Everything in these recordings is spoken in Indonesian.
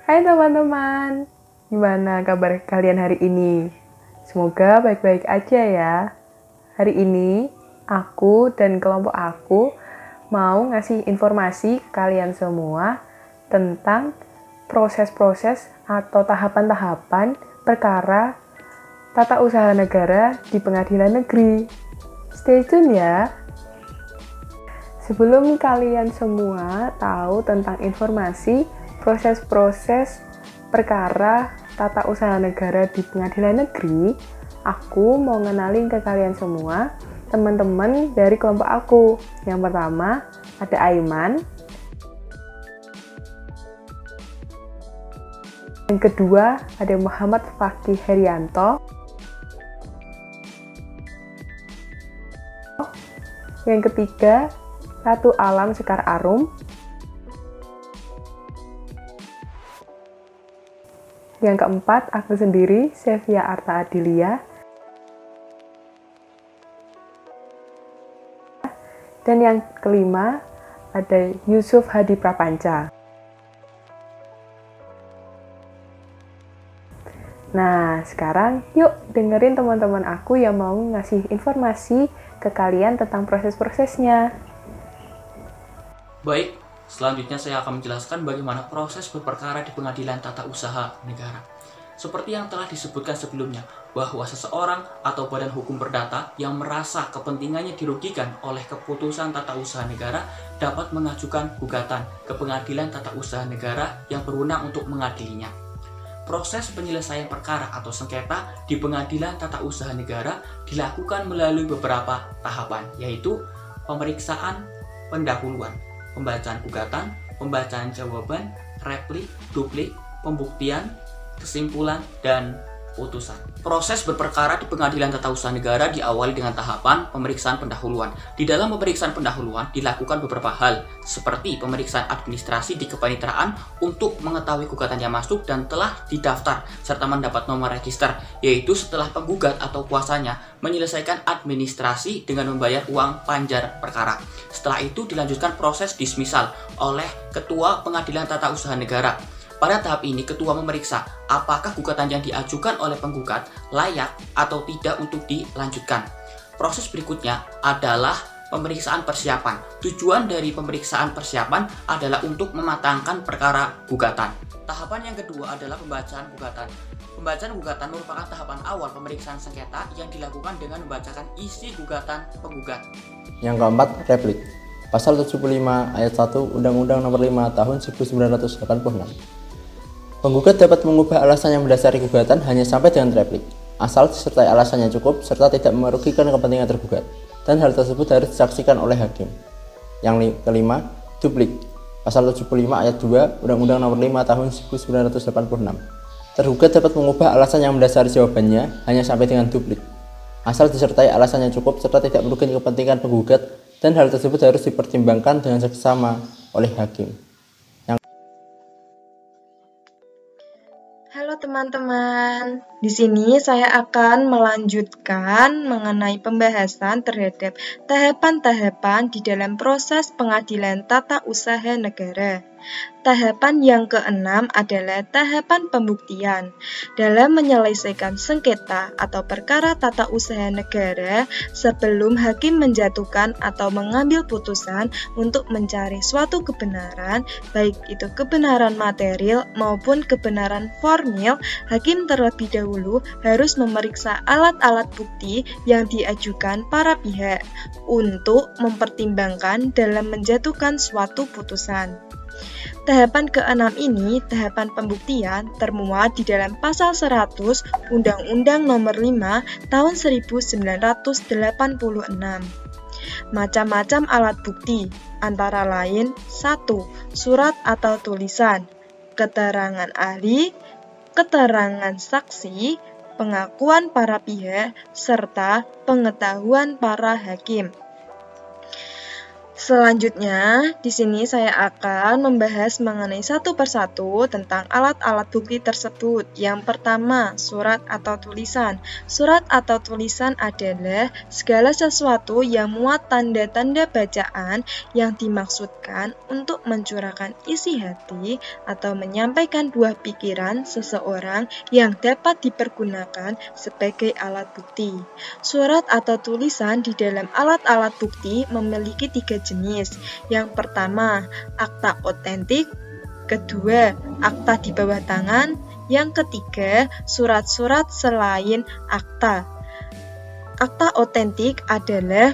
Hai teman-teman, gimana kabar kalian hari ini? Semoga baik-baik aja ya. Hari ini aku dan kelompok aku mau ngasih informasi ke kalian semua tentang proses-proses atau tahapan-tahapan perkara tata usaha negara di pengadilan negeri. Stay tune ya. Sebelum kalian semua tahu tentang informasi proses-proses perkara tata usaha negara di pengadilan negeri, aku mau ngenalin ke kalian semua teman-teman dari kelompok aku. Yang pertama ada Aiman, yang kedua ada Muhammad Fakih Herianto, yang ketiga Ratu Alam Sekar Arum, yang keempat aku sendiri Sevia Arta Adilia, dan yang kelima ada Yusuf Hadi Prapanca. Nah, sekarang yuk dengerin teman-teman aku yang mau ngasih informasi ke kalian tentang proses-prosesnya. Baik, selanjutnya saya akan menjelaskan bagaimana proses berperkara di pengadilan tata usaha negara. Seperti yang telah disebutkan sebelumnya, bahwa seseorang atau badan hukum perdata yang merasa kepentingannya dirugikan oleh keputusan tata usaha negara dapat mengajukan gugatan ke pengadilan tata usaha negara yang berwenang untuk mengadilinya. Proses penyelesaian perkara atau sengketa di pengadilan tata usaha negara dilakukan melalui beberapa tahapan, yaitu pemeriksaan pendahuluan, pembacaan gugatan, pembacaan jawaban, replik, duplik, pembuktian, kesimpulan, dan putusan. Proses berperkara di pengadilan tata usaha negara diawali dengan tahapan pemeriksaan pendahuluan. Di dalam pemeriksaan pendahuluan dilakukan beberapa hal, seperti pemeriksaan administrasi di kepanitraan untuk mengetahui gugatan yang masuk dan telah didaftar, serta mendapat nomor register, yaitu setelah penggugat atau kuasanya menyelesaikan administrasi dengan membayar uang panjar perkara. Setelah itu dilanjutkan proses dismisal oleh Ketua Pengadilan Tata Usaha Negara. Pada tahap ini, ketua memeriksa apakah gugatan yang diajukan oleh penggugat layak atau tidak untuk dilanjutkan. Proses berikutnya adalah pemeriksaan persiapan. Tujuan dari pemeriksaan persiapan adalah untuk mematangkan perkara gugatan. Tahapan yang kedua adalah pembacaan gugatan. Pembacaan gugatan merupakan tahapan awal pemeriksaan sengketa yang dilakukan dengan membacakan isi gugatan penggugat. Yang keempat, replik. Pasal 75 ayat 1 Undang-Undang Nomor 5 Tahun 1986. Penggugat dapat mengubah alasan yang mendasari gugatan hanya sampai dengan replik, asal disertai alasannya cukup serta tidak merugikan kepentingan tergugat, dan hal tersebut harus disaksikan oleh hakim. Yang kelima, duplik. Pasal 75 ayat 2 Undang-Undang Nomor 5 Tahun 1986. Tergugat dapat mengubah alasan yang mendasari jawabannya hanya sampai dengan duplik, asal disertai alasannya cukup serta tidak merugikan kepentingan penggugat, dan hal tersebut harus dipertimbangkan dengan seksama oleh hakim. Halo teman-teman, di sini saya akan melanjutkan mengenai pembahasan terhadap tahapan-tahapan di dalam proses pengadilan tata usaha negara. Tahapan yang keenam adalah tahapan pembuktian. Dalam menyelesaikan sengketa atau perkara tata usaha negara, sebelum hakim menjatuhkan atau mengambil putusan untuk mencari suatu kebenaran, baik itu kebenaran material maupun kebenaran formil, hakim terlebih dahulu harus memeriksa alat-alat bukti yang diajukan para pihak untuk mempertimbangkan dalam menjatuhkan suatu putusan. Tahapan keenam ini, tahapan pembuktian, termuat di dalam pasal 100 Undang-Undang Nomor 5 Tahun 1986. Macam-macam alat bukti, antara lain 1. Surat atau tulisan, keterangan ahli, keterangan saksi, pengakuan para pihak, serta pengetahuan para hakim. Selanjutnya, di sini saya akan membahas mengenai satu persatu tentang alat-alat bukti tersebut. Yang pertama, surat atau tulisan. Surat atau tulisan adalah segala sesuatu yang muat tanda-tanda bacaan yang dimaksudkan untuk mencurahkan isi hati atau menyampaikan buah pikiran seseorang yang dapat dipergunakan sebagai alat bukti. Surat atau tulisan di dalam alat-alat bukti memiliki 3 jenis. Yang pertama, akta otentik. Kedua, akta di bawah tangan. Yang ketiga, surat-surat selain akta. Akta otentik adalah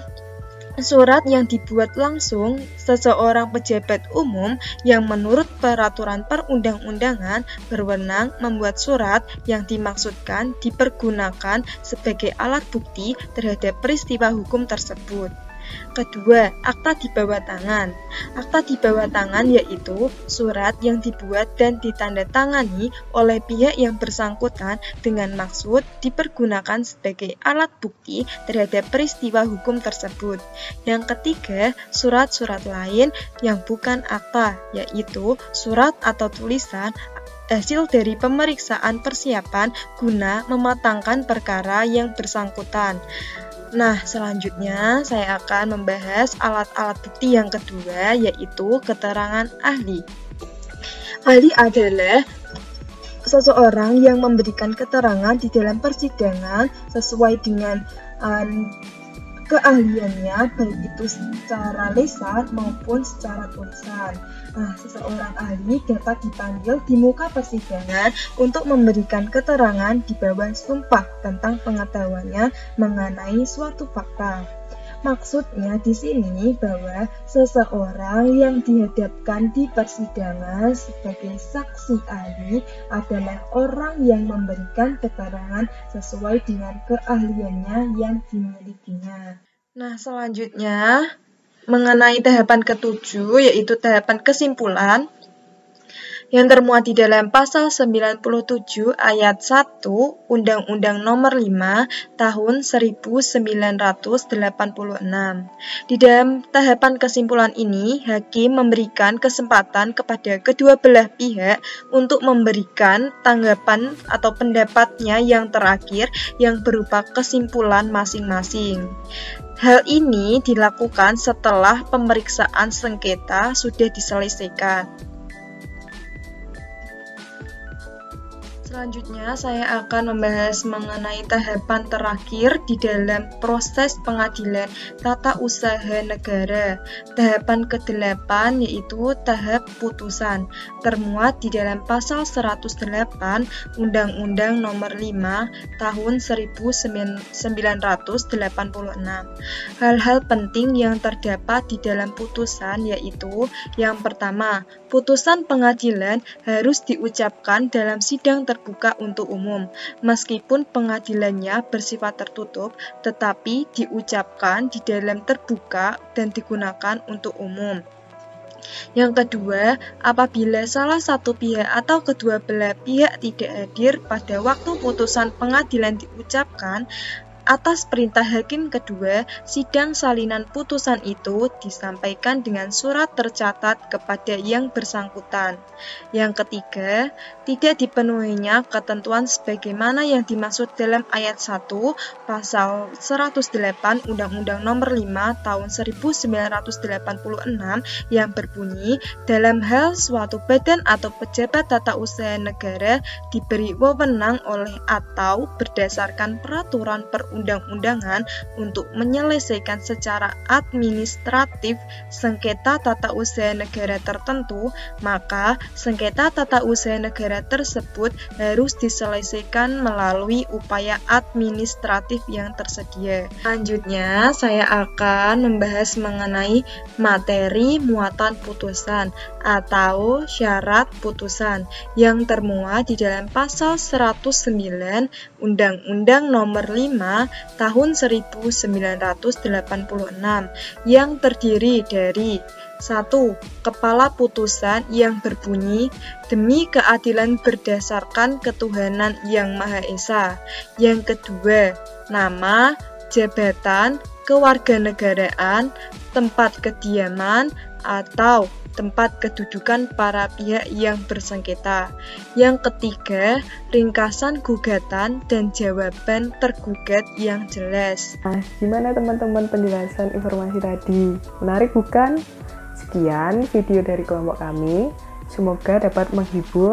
surat yang dibuat langsung seseorang pejabat umum yang menurut peraturan perundang-undangan berwenang membuat surat yang dimaksudkan dipergunakan sebagai alat bukti terhadap peristiwa hukum tersebut. Kedua, akta di bawah tangan. Akta di bawah tangan yaitu surat yang dibuat dan ditandatangani oleh pihak yang bersangkutan dengan maksud dipergunakan sebagai alat bukti terhadap peristiwa hukum tersebut. Yang ketiga, surat-surat lain yang bukan akta, yaitu surat atau tulisan hasil dari pemeriksaan persiapan guna mematangkan perkara yang bersangkutan. Nah, selanjutnya saya akan membahas alat-alat bukti yang kedua, yaitu keterangan ahli. Ahli adalah seseorang yang memberikan keterangan di dalam persidangan sesuai dengan keahliannya, baik itu secara lisan maupun secara tulisan. Nah, seseorang ahli dapat dipanggil di muka persidangan untuk memberikan keterangan di bawah sumpah tentang pengetahuannya mengenai suatu fakta. Maksudnya di sini bahwa seseorang yang dihadapkan di persidangan sebagai saksi ahli adalah orang yang memberikan keterangan sesuai dengan keahliannya yang dimilikinya. Nah, selanjutnya mengenai tahapan ketujuh, yaitu tahapan kesimpulan yang termuat di dalam pasal 97 ayat 1 Undang-Undang Nomor 5 Tahun 1986. Di dalam tahapan kesimpulan ini, hakim memberikan kesempatan kepada kedua belah pihak untuk memberikan tanggapan atau pendapatnya yang terakhir yang berupa kesimpulan masing-masing. Hal ini dilakukan setelah pemeriksaan sengketa sudah diselesaikan. Selanjutnya, saya akan membahas mengenai tahapan terakhir di dalam proses pengadilan tata usaha negara. Tahapan ke-8 yaitu tahap putusan, termuat di dalam pasal 108 Undang-Undang Nomor 5 Tahun 1986. Hal-hal penting yang terdapat di dalam putusan yaitu yang pertama, putusan pengadilan harus diucapkan dalam sidang terbuka untuk umum, meskipun pengadilannya bersifat tertutup, tetapi diucapkan di dalam terbuka dan digunakan untuk umum. Yang kedua, apabila salah satu pihak atau kedua belah pihak tidak hadir pada waktu putusan pengadilan diucapkan, atas perintah hakim kedua, sidang salinan putusan itu disampaikan dengan surat tercatat kepada yang bersangkutan. Yang ketiga, tidak dipenuhinya ketentuan sebagaimana yang dimaksud dalam ayat 1 pasal 108 Undang-Undang Nomor 5 Tahun 1986 yang berbunyi, dalam hal suatu badan atau pejabat tata usaha negara diberi wewenang oleh atau berdasarkan peraturan perundang-undangan untuk menyelesaikan secara administratif sengketa tata usaha negara tertentu, maka sengketa tata usaha negara tersebut harus diselesaikan melalui upaya administratif yang tersedia. Selanjutnya, saya akan membahas mengenai materi muatan putusan atau syarat putusan yang termuat di dalam pasal 109 Undang-Undang Nomor 5 Tahun 1986 yang terdiri dari 1. Kepala putusan yang berbunyi demi keadilan berdasarkan ketuhanan yang Maha Esa. Yang kedua, nama, jabatan, kewarganegaraan, tempat kediaman, atau tempat kedudukan para pihak yang bersengketa. Yang ketiga, ringkasan gugatan dan jawaban tergugat yang jelas. Nah, gimana teman-teman penjelasan informasi tadi? Menarik bukan? Sekian video dari kelompok kami. Semoga dapat menghibur